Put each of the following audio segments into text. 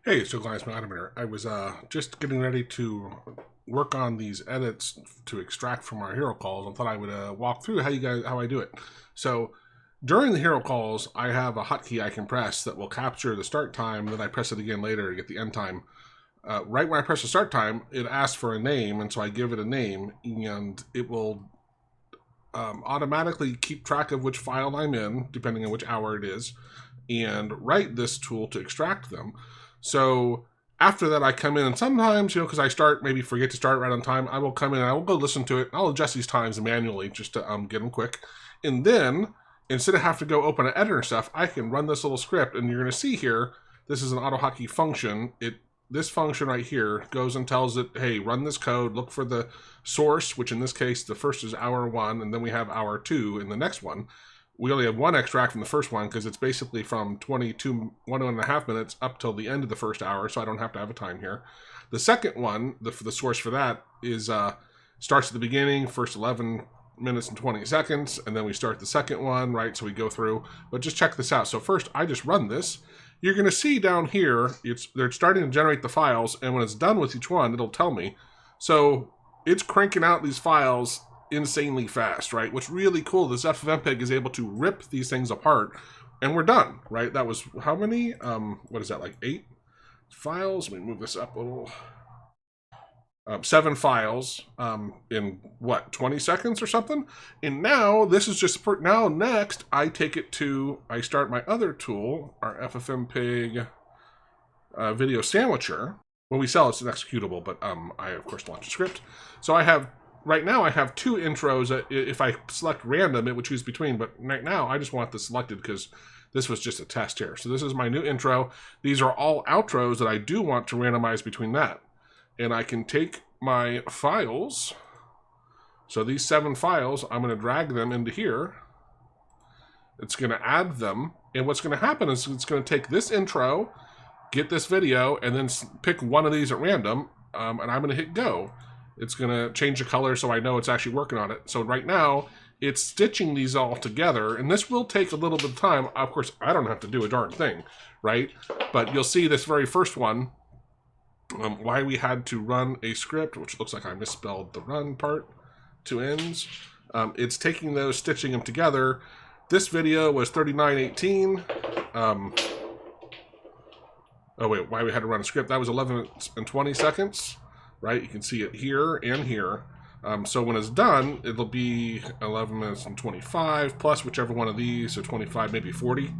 Hey, so Glines, my automator. I was just getting ready to work on these edits to extract from our hero calls, and thought I would walk through how I do it. So during the hero calls, I have a hotkey I can press that will capture the start time. Then I press it again later to get the end time. Right when I press the start time, it asks for a name, and so I give it a name, and it will automatically keep track of which file I'm in, depending on which hour it is, and write this tool to extract them. So after that, I come in, and sometimes, because I maybe forget to start right on time, I will come in and I will go listen to it. I'll adjust these times manually just to get them quick. And then, instead of having to go open an editor and stuff, I can run this little script, and you're going to see here, this is an AutoHotkey function. This function right here goes and tells it, hey, run this code, look for the source, which in this case, the first is hour 1, and then we have hour 2 in the next one. We only have one extract from the first one because it's basically from 1.5 minutes up till the end of the first hour, so I don't have to have a time here. The second one, the source for that, is starts at the beginning, first 11 minutes and 20 seconds, and then we start the second one, right? So we go through, but just check this out. So first, I just run this. You're going to see down here, they're starting to generate the files, and when it's done with each one, it'll tell me. So it's cranking out these files insanely fast, right? What's really cool, this FFMPEG is able to rip these things apart, and we're done, right? That was how many? What is that, like 8 files? Let me move this up a little. 7 files in what, 20 seconds or something? And now this is just now next I take it to, I start my other tool, our FFmpeg video sandwicher. When we sell it's an executable, but I of course launch a script. So right now I have 2 intros. If I select random, it would choose between, but right now I just want this selected because this was just a test here. So this is my new intro. These are all outros that I do want to randomize between that. And I can take my files. So these 7 files, I'm going to drag them into here. It's going to add them. And what's going to happen is it's going to take this intro, get this video, and then pick one of these at random. And I'm going to hit go. It's going to change the color so I know it's actually working on it. So right now, it's stitching these all together. And this will take a little bit of time. Of course, I don't have to do a darn thing, right? But you'll see this very first one. Why we had to run a script, which looks like I misspelled the run part, 2 ends. It's taking those, stitching them together. This video was 39:18. Oh wait, why we had to run a script? That was 11 minutes and 20 seconds, right? You can see it here and here. So when it's done, it'll be 11 minutes and 25 plus whichever one of these, so 25, maybe 40.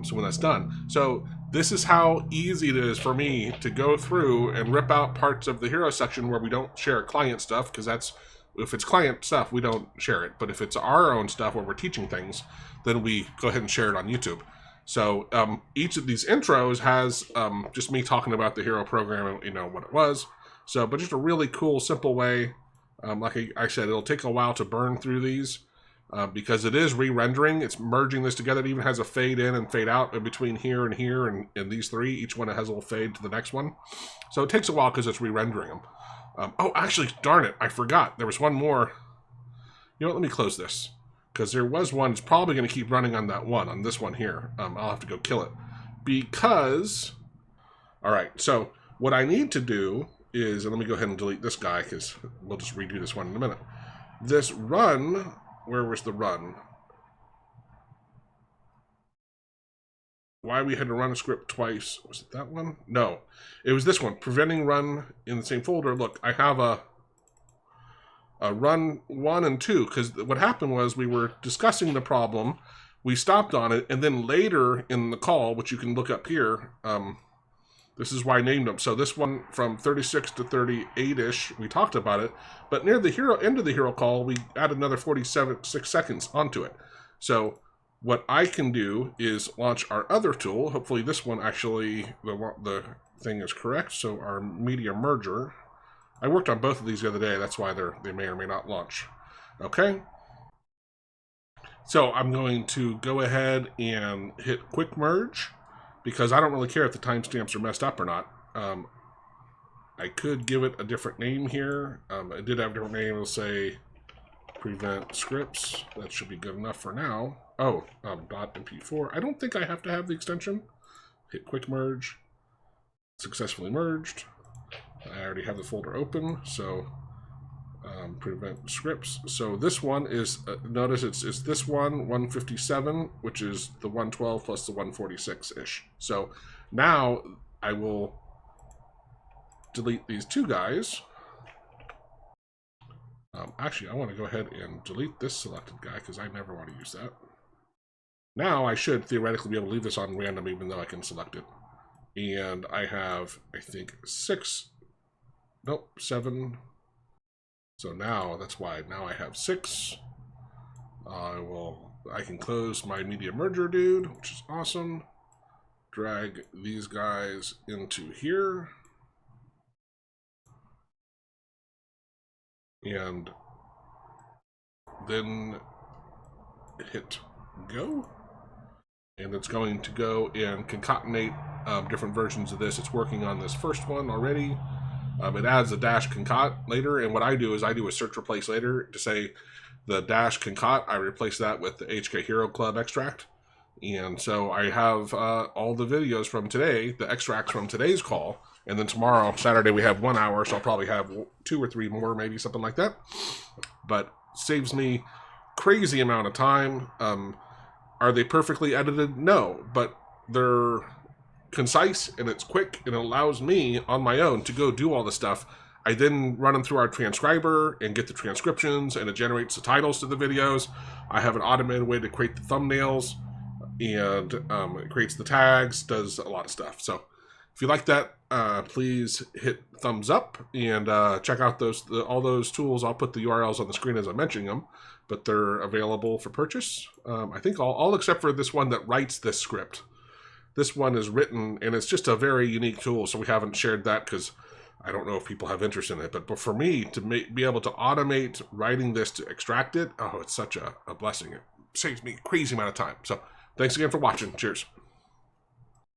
So when that's done. So this is how easy it is for me to go through and rip out parts of the hero section where we don't share client stuff, because if it's client stuff, we don't share it. But if it's our own stuff where we're teaching things, then we go ahead and share it on YouTube. So each of these intros has just me talking about the hero program and what it was. So, but just a really cool, simple way. Like I said, it'll take a while to burn through these because it is re-rendering. It's merging this together. It even has a fade in and fade out in between here and these 3. Each one has a little fade to the next one. So it takes a while because it's re-rendering them. Oh, actually, darn it, I forgot. There was one more. You know what, let me close this. Because there was one. It's probably going to keep running on that one, on this one here. I'll have to go kill it. Because, all right, so what I need to do is, and let me go ahead and delete this guy because we'll just redo this one in a minute. This run, where was the run? Why we had to run a script twice? Was it that one? No, it was this one. Preventing run in the same folder. Look, I have a run 1 and 2 because what happened was we were discussing the problem. We stopped on it, and then later in the call, which you can look up here, this is why I named them. So this one from 36 to 38-ish, we talked about it. But near the end of the hero call, we added another 6 seconds onto it. So what I can do is launch our other tool. Hopefully this one actually, the thing is correct. So our media merger. I worked on both of these the other day. That's why they may or may not launch. Okay. So I'm going to go ahead and hit quick merge, because I don't really care if the timestamps are messed up or not. I could give it a different name here. I did have a different name. It'll say prevent scripts. That should be good enough for now. Oh, .mp4. I don't think I have to have the extension. Hit quick merge. successfully merged. I already have the folder open, so prevent scripts. So this one is, notice it's this one, 157, which is the 112 plus the 146-ish. So now I will delete these two guys. Actually, I want to go ahead and delete this selected guy because I never want to use that. Now I should theoretically be able to leave this on random even though I can select it. And I have, I think, 7. So now, that's why now I have 6. I can close my media merger dude, which is awesome. Drag these guys into here. And then hit go. And it's going to go and concatenate different versions of this. It's working on this first one already. It adds a dash concat later, and what I do is I do a search replace later to say the dash concat. I replace that with the HK Hero Club extract. And so I have all the videos from today, the extracts from today's call, and then tomorrow, Saturday, we have 1 hour, so I'll probably have 2 or 3 more, maybe something like that. But saves me crazy amount of time. Are they perfectly edited? No, but they're concise and it's quick and it allows me on my own to go do all the stuff. I then run them through our transcriber and get the transcriptions, and it generates the titles to the videos. I have an automated way to create the thumbnails, and it creates the tags, does a lot of stuff. So if you like that, please hit thumbs up and check out all those tools. I'll put the URLs on the screen as I'm mentioning them, but they're available for purchase. I think all except for this one that writes this script. This one is written, and it's just a very unique tool, so we haven't shared that because I don't know if people have interest in it. But for me, to be able to automate writing this to extract it, oh, it's such a blessing. It saves me a crazy amount of time. So thanks again for watching. Cheers.